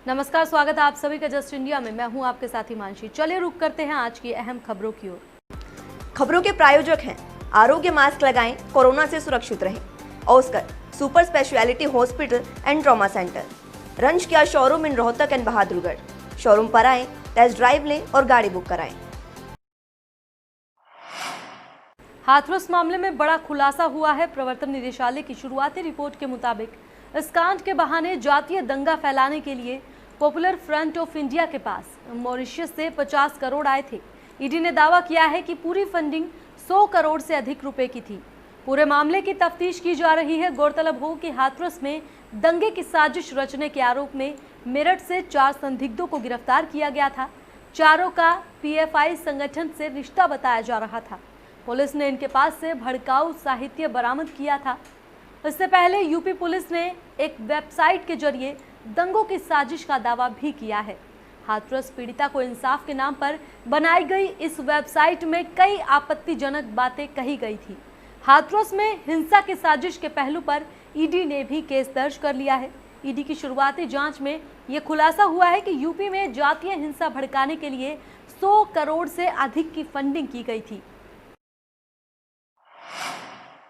नमस्कार, स्वागत है आप सभी का जस्ट इंडिया में। मैं हूं आपके साथी मानसी। चलिए रुक करते हैं आज की अहम खबरों की ओर। खबरों के प्रायोजक हैं आरोग्य मास्क लगाएं, कोरोना से सुरक्षित रहें। Oscar super speciality hospital and trauma centre, रंज किया showroom in Rohtak and Bahadurgarh. Showroom पर आएं, टेस्ट ड्राइव लें और गाड़ी बुक कराएं। हाथरस मामले में बड़ा खुलासा हुआ है। प्रवर्तन निदेशालय की शुरुआती रिपोर्ट के मुताबिक इस कांड के बहाने जातीय दंगा फैलाने के लिए पॉपुलर फ्रंट ऑफ इंडिया के पास मॉरिशस से 50 करोड़ आए थे। ईडी ने दावा किया है कि पूरी फंडिंग 100 करोड़ से अधिक रुपए की थी। पूरे मामले की तफ्तीश की जा रही है। गौरतलब हो कि हाथरस में दंगे की साजिश रचने के आरोप में मेरठ से 4 संदिग्धों को गिरफ्तार किया गया था। चारों का पीएफआई संगठन से रिश्ता बताया जा रहा था। पुलिस ने इनके पास से भड़काऊ साहित्य बरामद किया था। इससे पहले यूपी पुलिस ने एक वेबसाइट के जरिए दंगों की साजिश का दावा भी किया है। हाथरस पीड़िता को इंसाफ के नाम पर बनाई गई इस वेबसाइट में कई आपत्तिजनक बातें कही गई थी। हाथरस में हिंसा की साजिश के पहलू पर ईडी ने भी केस दर्ज कर लिया है। ईडी की शुरुआती जांच में यह खुलासा हुआ है कि यूपी में जातीय हिंसा भड़काने के लिए 100 करोड़ से अधिक की फंडिंग की गई थी।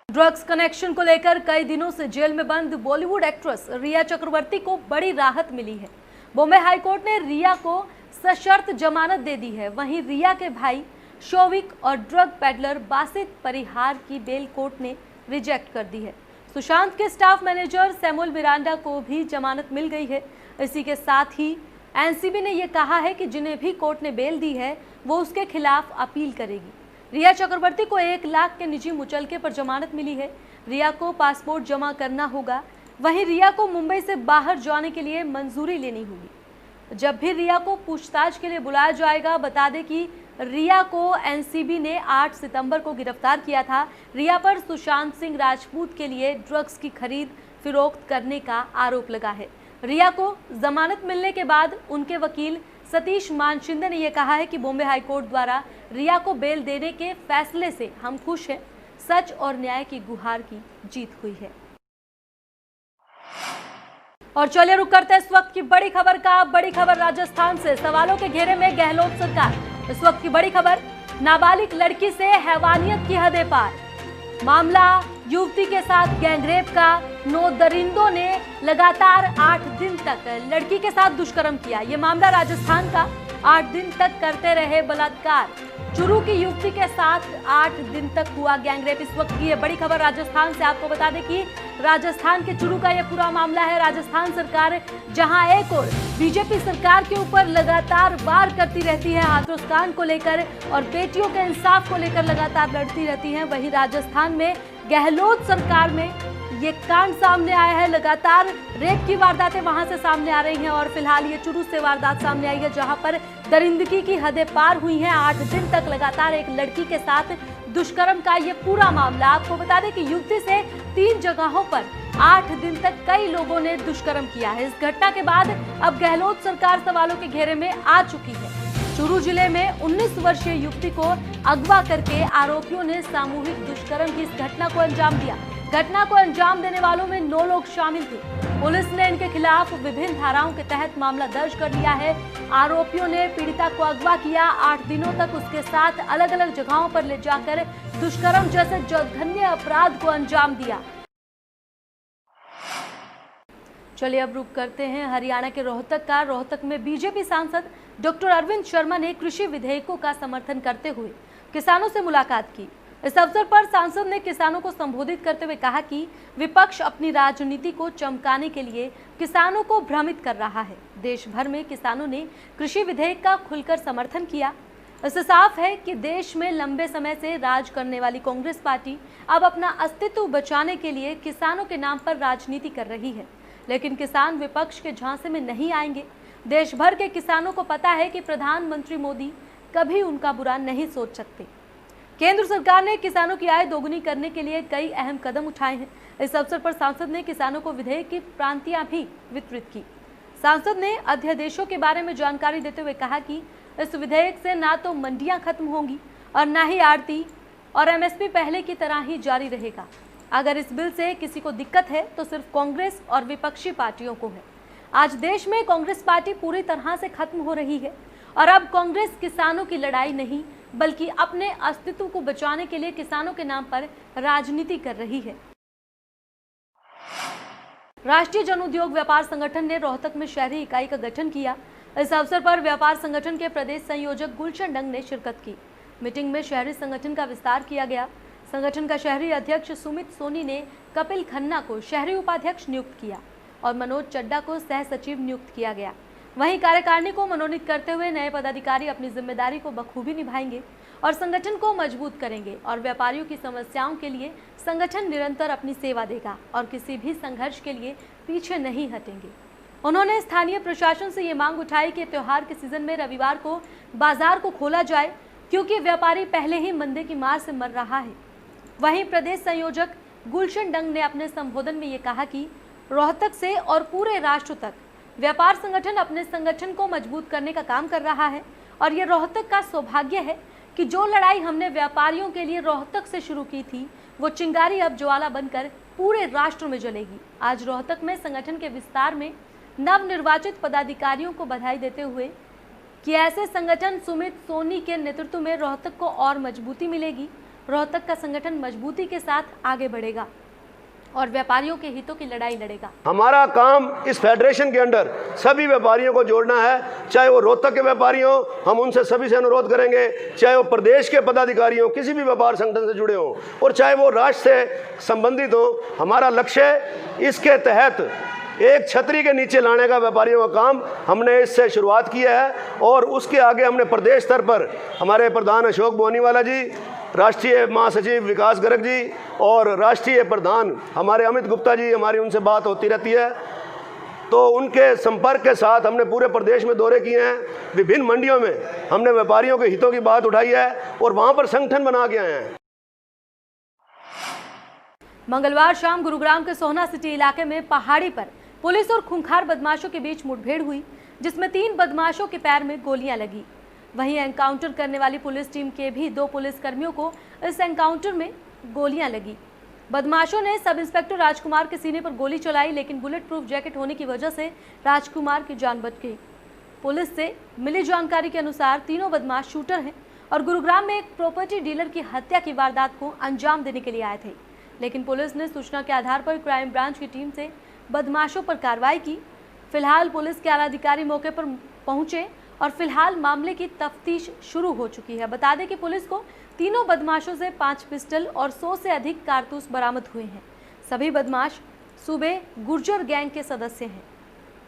ड्रग्स कनेक्शन को लेकर कई दिनों से जेल में बंद बॉलीवुड एक्ट्रेस रिया चक्रवर्ती को बड़ी राहत मिली है। बॉम्बे हाईकोर्ट ने रिया को सशर्त जमानत दे दी है। वहीं रिया के भाई शौविक और ड्रग पेडलर बासित परिहार की बेल कोर्ट ने रिजेक्ट कर दी है। सुशांत के स्टाफ मैनेजर सैमुअल मिरांडा को भी जमानत मिल गई है। इसी के साथ ही एनसीबी ने यह कहा है कि जिन्हें भी कोर्ट ने बेल दी है वो उसके खिलाफ अपील करेगी। रिया चक्रवर्ती को 1 लाख के निजी मुचलके पर जमानत मिली है। रिया को पासपोर्ट जमा करना होगा। वहीं रिया को मुंबई से बाहर जाने के लिए मंजूरी लेनी होगी। जब भी रिया को पूछताछ के लिए बुलाया जाएगा, बता दें कि रिया को एनसीबी ने 8 सितंबर को गिरफ्तार किया था। रिया पर सुशांत सिंह राजपूत के लिए ड्रग्स की खरीद फिरोख्त करने का आरोप लगा है। रिया को जमानत मिलने के बाद उनके वकील सतीश मानशिंदे ने यह कहा है कि बॉम्बे हाईकोर्ट द्वारा रिया को बेल देने के फैसले से हम खुश हैं। सच और न्याय की गुहार की जीत हुई है। और चलिए रुक करते हैं इस वक्त की बड़ी खबर का। बड़ी खबर राजस्थान से। सवालों के घेरे में गहलोत सरकार। इस वक्त की बड़ी खबर, नाबालिग लड़की से हैवानियत की हदें पार। मामला युवती के साथ गैंगरेप का। 9 दरिंदों ने लगातार 8 दिन तक लड़की के साथ दुष्कर्म किया। ये मामला राजस्थान का। 8 दिन तक करते रहे बलात्कार। चुरू की युवती के साथ 8 दिन तक हुआ गैंगरेप। इस वक्त की ये बड़ी खबर राजस्थान से। आपको बता दें कि राजस्थान के चुरू का ये पूरा मामला है। राजस्थान सरकार जहां एक और बीजेपी सरकार के ऊपर लगातार वार करती रहती है हाथरस कांड को लेकर और बेटियों के इंसाफ को लेकर लगातार लड़ती रहती है, वहीं राजस्थान में गहलोत सरकार में ये कांड सामने आया है। लगातार रेप की वारदातें वहां से सामने आ रही हैं और फिलहाल ये चुरू से वारदात सामने आई है जहां पर दरिंदगी की हदें पार हुई हैं। 8 दिन तक लगातार एक लड़की के साथ दुष्कर्म का ये पूरा मामला। आपको बता दें कि युवती से 3 जगहों पर 8 दिन तक कई लोगों ने दुष्कर्म किया है। इस घटना के बाद अब गहलोत सरकार सवालों के घेरे में आ चुकी है। चुरू जिले में 19 वर्षीय युवती को अगवा करके आरोपियों ने सामूहिक दुष्कर्म की इस घटना को अंजाम दिया। घटना को अंजाम देने वालों में 9 लोग शामिल थे। पुलिस ने इनके खिलाफ विभिन्न धाराओं के तहत मामला दर्ज कर लिया है। आरोपियों ने पीड़िता को अगवा किया। 8 दिनों तक उसके साथ अलग अलग जगहों पर ले जाकर दुष्कर्म जैसे जघन्य अपराध को अंजाम दिया। चलिए अब रुक करते हैं हरियाणा के रोहतक का। रोहतक में बीजेपी सांसद डॉक्टर अरविंद शर्मा ने कृषि विधेयकों का समर्थन करते हुए किसानों से मुलाकात की। इस अवसर पर सांसद ने किसानों को संबोधित करते हुए कहा कि विपक्ष अपनी राजनीति को चमकाने के लिए किसानों को भ्रमित कर रहा है। देश भर में किसानों ने कृषि विधेयक का खुलकर समर्थन किया। इससे साफ है कि देश में लंबे समय से राज करने वाली कांग्रेस पार्टी अब अपना अस्तित्व बचाने के लिए किसानों के नाम पर राजनीति कर रही है, लेकिन किसान विपक्ष के झांसे में नहीं आएंगे। देश भर के किसानों को पता है कि प्रधानमंत्री मोदी कभी उनका बुरा नहीं सोच सकते। केंद्र सरकार ने किसानों की आय दोगुनी करने के लिए कई अहम कदम उठाए हैं। इस अवसर पर सांसद ने किसानों को विधेयक की प्रांतियां भी वितरित की। सांसद ने अध्यादेशों के बारे में जानकारी देते हुए कहा कि इस विधेयक से ना तो मंडियां खत्म होंगी और ना ही आड़ती और एमएसपी पहले की तरह ही जारी रहेगा। अगर इस बिल से किसी को दिक्कत है तो सिर्फ कांग्रेस और विपक्षी पार्टियों को है। आज देश में कांग्रेस पार्टी पूरी तरह से खत्म हो रही है और अब कांग्रेस किसानों की लड़ाई नहीं बल्कि अपने अस्तित्व को बचाने के लिए किसानों के नाम पर राजनीति कर रही है। राष्ट्रीय जन उद्योग व्यापार संगठन ने रोहतक में शहरी इकाई का गठन किया। इस अवसर पर व्यापार संगठन के प्रदेश संयोजक गुलशन डंग ने शिरकत की। मीटिंग में शहरी संगठन का विस्तार किया गया। संगठन का शहरी अध्यक्ष सुमित सोनी ने कपिल खन्ना को शहरी उपाध्यक्ष नियुक्त किया और मनोज चड्डा को सह सचिव नियुक्त किया गया। वहीं कार्यकारिणी को मनोनीत करते हुए नए पदाधिकारी अपनी जिम्मेदारी को बखूबी निभाएंगे और संगठन को मजबूत करेंगे और व्यापारियों की समस्याओं के लिए संगठन निरंतर अपनी सेवा देगा और किसी भी संघर्ष के लिए पीछे नहीं हटेंगे। उन्होंने स्थानीय प्रशासन से ये मांग उठाई कि त्योहार के सीजन में रविवार को बाजार को खोला जाए क्योंकि व्यापारी पहले ही मंदे की मार से मर रहा है। वहीं प्रदेश संयोजक गुलशन डंग ने अपने संबोधन में ये कहा कि रोहतक से और पूरे राष्ट्र तक व्यापार संगठन अपने संगठन को मजबूत करने का काम कर रहा है और ये रोहतक का सौभाग्य है कि जो लड़ाई हमने व्यापारियों के लिए रोहतक से शुरू की थी वो चिंगारी अब ज्वाला बनकर पूरे राष्ट्र में जलेगी। आज रोहतक में संगठन के विस्तार में नवनिर्वाचित पदाधिकारियों को बधाई देते हुए कि ऐसे संगठन सुमित सोनी के नेतृत्व में रोहतक को और मजबूती मिलेगी। रोहतक का संगठन मजबूती के साथ आगे बढ़ेगा और व्यापारियों के हितों की लड़ाई लड़ेगा। हमारा काम इस फेडरेशन के अंडर सभी व्यापारियों को जोड़ना है, चाहे वो रोहतक के व्यापारी हो, हम उनसे सभी से अनुरोध करेंगे, चाहे वो प्रदेश के पदाधिकारी हो, किसी भी व्यापार संगठन से जुड़े हो और चाहे वो राष्ट्र से संबंधित हो। हमारा लक्ष्य इसके तहत एक छतरी के नीचे लाने का व्यापारियों का काम हमने इससे शुरुआत की है और उसके आगे हमने प्रदेश स्तर पर हमारे प्रधान अशोक बोनीवाला जी, राष्ट्रीय महासचिव विकास गर्ग जी और राष्ट्रीय प्रधान हमारे अमित गुप्ता जी, हमारी उनसे बात होती रहती है। तो उनके संपर्क के साथ हमने पूरे प्रदेश में दौरे किए हैं। विभिन्न मंडियों में हमने व्यापारियों के हितों की बात उठाई है और वहां पर संगठन बना के आए हैं। मंगलवार शाम गुरुग्राम के सोहना सिटी इलाके में पहाड़ी पर पुलिस और खूंखार बदमाशों के बीच मुठभेड़ हुई जिसमें 3 बदमाशों के पैर में गोलियां लगी। वहीं एनकाउंटर करने वाली पुलिस टीम के भी 2 पुलिसकर्मियों को इस एनकाउंटर में गोलियां लगी। बदमाशों ने सब इंस्पेक्टर राजकुमार के सीने पर गोली चलाई लेकिन बुलेट प्रूफ जैकेट होने की वजह से राजकुमार की जान बच गई। पुलिस से मिली जानकारी के अनुसार तीनों बदमाश शूटर हैं और गुरुग्राम में एक प्रॉपर्टी डीलर की हत्या की वारदात को अंजाम देने के लिए आए थे, लेकिन पुलिस ने सूचना के आधार पर क्राइम ब्रांच की टीम से बदमाशों पर कार्रवाई की। फिलहाल पुलिस के आला अधिकारी मौके पर पहुंचे और फिलहाल मामले की तफ्तीश शुरू हो चुकी है। बता दें कि पुलिस को तीनों बदमाशों से 5 पिस्टल और 100 से अधिक कारतूस बरामद हुए हैं। सभी बदमाश सूबे गुर्जर गैंग के सदस्य हैं।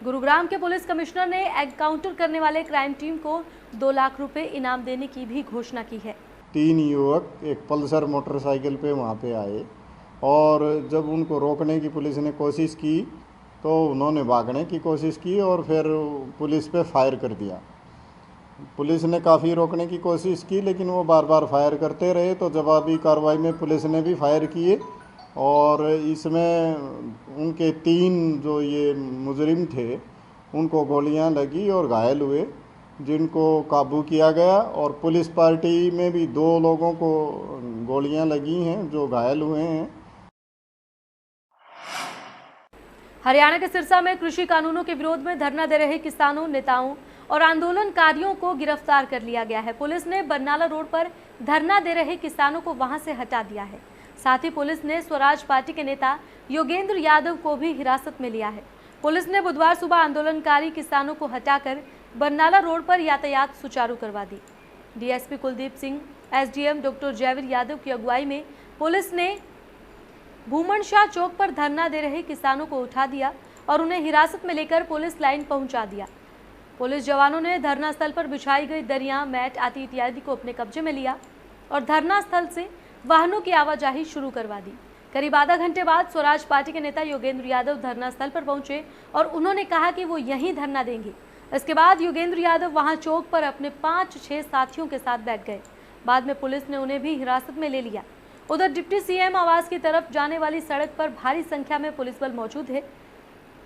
गुरुग्राम के पुलिस कमिश्नर ने एनकाउंटर करने वाले क्राइम टीम को 2 लाख रुपए इनाम देने की भी घोषणा की है। 3 युवक एक पल्सर मोटरसाइकिल पे वहाँ पे आए और जब उनको रोकने की पुलिस ने कोशिश की तो उन्होंने भागने की कोशिश की और फिर पुलिस पे फायर कर दिया। पुलिस ने काफ़ी रोकने की कोशिश की लेकिन वो बार बार फायर करते रहे, तो जवाबी कार्रवाई में पुलिस ने भी फायर किए और इसमें उनके 3 जो ये मुजरिम थे उनको गोलियां लगी और घायल हुए, जिनको काबू किया गया। और पुलिस पार्टी में भी 2 लोगों को गोलियां लगी हैं जो घायल हुए हैं। हरियाणा के सिरसा में कृषि कानूनों के विरोध में धरना दे रहे किसानों, नेताओं और आंदोलनकारियों को गिरफ्तार कर लिया गया है। पुलिस ने बरनाला रोड पर धरना दे रहे किसानों को वहां से हटा दिया है। साथ ही पुलिस ने स्वराज पार्टी के नेता योगेंद्र यादव को भी हिरासत में लिया है। पुलिस ने बुधवार सुबह आंदोलनकारी किसानों को हटाकर बरनाला रोड पर यातायात सुचारू करवा दी। DSP Kuldeep Singh, SDM doctor Jaiveer Yadav की अगुवाई में पुलिस ने भूमन शाह चौक पर धरना दे रहे किसानों को उठा दिया और उन्हें हिरासत में लेकर पुलिस लाइन पहुंचा दिया। पुलिस जवानों ने धरना स्थल पर बिछाई गई दरियां, मैट आदि इत्यादि को अपने कब्जे में लिया और धरना स्थल से वाहनों की आवाजाही शुरू करवा दी। करीब आधा घंटे बाद स्वराज पार्टी के नेता योगेंद्र यादव धरना स्थल पर पहुंचे और उन्होंने कहा कि वो यहीं धरना देंगे। इसके बाद योगेंद्र यादव वहां चौक पर अपने 5-6 साथियों के साथ बैठ गए। बाद में पुलिस ने उन्हें भी हिरासत में ले लिया। उधर डिप्टी सीएम आवास की तरफ जाने वाली सड़क पर भारी संख्या में पुलिस बल मौजूद है।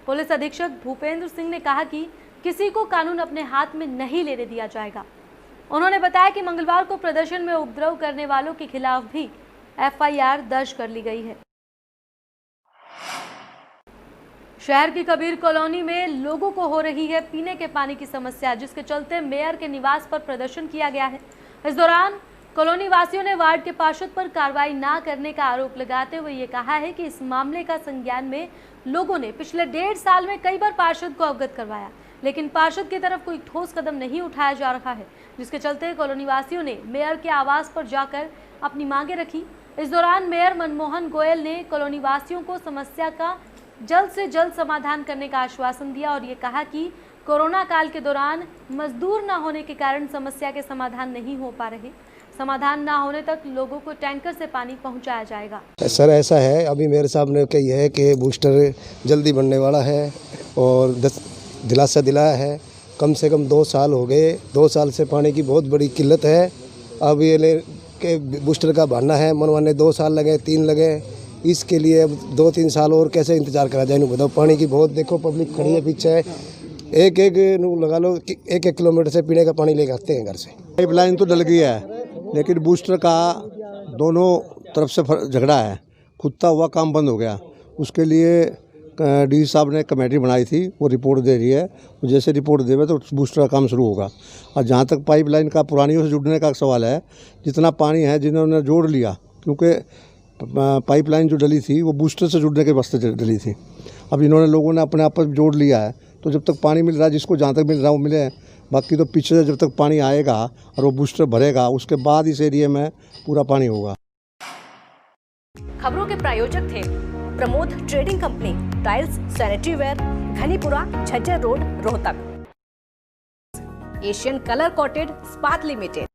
पुलिस अधीक्षक भूपेंद्र सिंह ने कहा कि किसी को कानून अपने हाथ में नहीं लेने दिया जाएगा। उन्होंने बताया कि मंगलवार को प्रदर्शन में उपद्रव करने वालों के खिलाफ भी एफआईआर दर्ज कर ली गई है। शहर की कबीर कॉलोनी में लोगों को हो रही है पीने के पानी की समस्या, जिसके चलते मेयर के निवास पर प्रदर्शन किया गया है। इस दौरान कॉलोनी वासियों ने वार्ड के पार्षद पर कार्रवाई न करने का आरोप लगाते हुए ये कहा है कि इस मामले का संज्ञान में लोगों ने पिछले 1.5 साल में कई बार पार्षद को अवगत करवाया, लेकिन पार्षद की तरफ कोई ठोस कदम नहीं उठाया जा रहा है, जिसके चलते कॉलोनी वासियों ने मेयर के आवास पर जाकर अपनी मांगे रखी। इस दौरान मेयर मनमोहन गोयल ने कॉलोनी वासियों को समस्या का जल्द से जल्द समाधान करने का आश्वासन दिया और ये कहा कि कोरोना काल के दौरान मजदूर न होने के कारण समस्या के समाधान नहीं हो पा रहे। समाधान ना होने तक लोगों को टैंकर से पानी पहुंचाया जाएगा। सर ऐसा है, अभी मेरे साहब ने कही है कि बूस्टर जल्दी बनने वाला है और दिलासा दिलाया है। कम से कम 2 साल हो गए, 2 साल से पानी की बहुत बड़ी किल्लत है। अब ये के बूस्टर का बनना है, मनवाने 2 साल लगे, 3 लगे, इसके लिए अब 2-3 साल और कैसे इंतजार करा जाए। बताओ, पानी की बहुत देखो पब्लिक खड़ी है पीछे, एक लगा लो 1-1 किलोमीटर से पीने का पानी लेके आते हैं घर से। पाइपलाइन तो डल गई है, लेकिन बूस्टर का दोनों तरफ से झगड़ा है, खुदता हुआ काम बंद हो गया। उसके लिए डी साहब ने कमेटी बनाई थी, वो रिपोर्ट दे रही है। जैसे रिपोर्ट देवे तो बूस्टर का काम शुरू होगा। और जहाँ तक पाइपलाइन का पुरानियों से जुड़ने का सवाल है, जितना पानी है जिन्होंने जोड़ लिया, क्योंकि पाइपलाइन जो डली थी वो बूस्टर से जुड़ने के वास्ते डली थी। अब इन्होंने लोगों ने अपने आप जोड़ लिया है, तो जब तक पानी मिल रहा है, जिसको जहाँ तक मिल रहा है वो मिले। बाकी तो पीछे से जब तक पानी आएगा और वो बूस्टर भरेगा, उसके बाद इस एरिया में पूरा पानी होगा। खबरों के प्रायोजक थे Pramod trading company, tiles, sanitary ware, Ghanipura, Jhajjar road, Rohtak. Asian colour coated स्पात limited.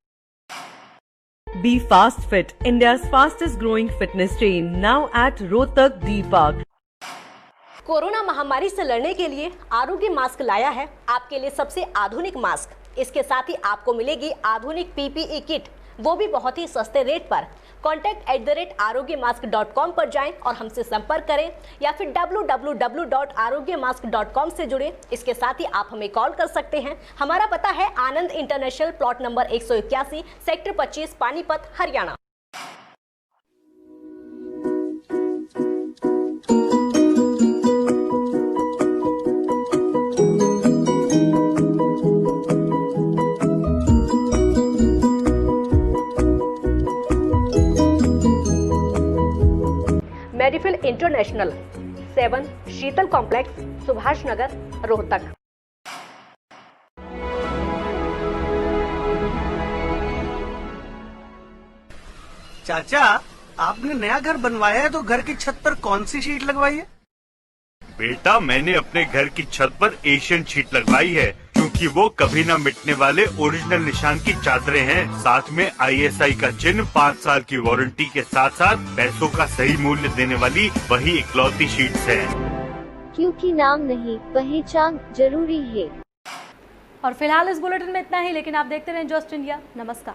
Be Fast Fit, India's fastest growing fitness chain, now at Rohtak D Park. Corona महामारी से लड़ने के लिए आरोग्य मास्क लाया है आपके लिए सबसे आधुनिक मास्क। इसके साथ ही आपको मिलेगी आधुनिक PPE किट, वो भी बहुत ही सस्ते रेट पर। contact@arogyamask.com पर जाएं और हमसे संपर्क करें या फिर www.arogyamask.com से जुड़ें। इसके साथ ही आप हमें कॉल कर सकते हैं। हमारा पता है Anand international, plot number 181, sector 25, Panipat, Haryana. Medifil international, 7 Sheetal complex, Subhash Nagar, Rohtak. चाचा, आपने नया घर बनवाया है तो घर की छत पर कौन सी शीट लगवाई है? बेटा, मैंने अपने घर की छत पर एशियन शीट लगवाई है, क्योंकि वो कभी न मिटने वाले ओरिजिनल निशान की चादरें हैं। साथ में ISI का चिन्ह, 5 साल की वारंटी के साथ साथ पैसों का सही मूल्य देने वाली वही इकलौती शीट्स हैं। क्योंकि नाम नहीं, पहचान जरूरी है। और फिलहाल इस बुलेटिन में इतना ही, लेकिन आप देखते रहें जस्ट इंडिया। नमस्कार।